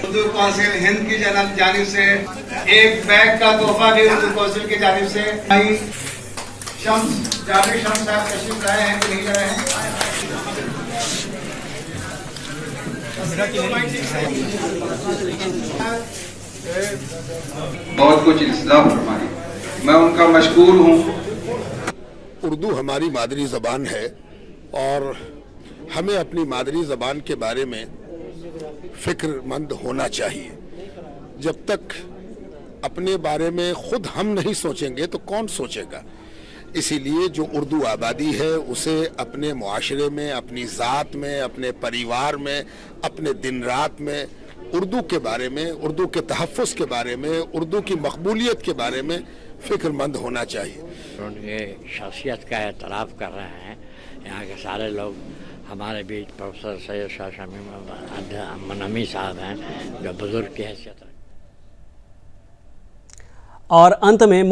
Urdu council ہند کی جانب سے ایک بیگ کا تحفہ بھی اردو کونسل کی جانب سے شمس جاوید شمس صاحب تشریف لائے ہیں کہ نہیں لائے ہیں؟ بہت کچھ اصلاح فرمائی، میں ان کا مشکور ہوں۔ اردو ہماری مادری زبان ہے اور ہمیں اپنی مادری زبان کے بارے میں فکر مند ہونا چاہیے۔ جب تک اپنے بارے میں خود ہم نہیں سوچیں گے تو کون سوچے گا؟ اسی لیے جو اردو آبادی ہے اسے اپنے معاشرے میں، اپنی ذات میں، اپنے پریوار میں، اپنے دن رات میں اردو کے بارے میں، اردو کے تحفظ کے بارے میں، اردو کی مقبولیت کے بارے میں فکر مند ہونا چاہیے۔ ان کی شخصیت کا اعتراف کر رہے ہیں یہاں کے سارے لوگ۔ ہمارے بیچ پروفیسر سید شاہ شمیم منمی صاحب ہیں جو بزرگ کی حیثیت رکھتے ہیں۔ اور انت میں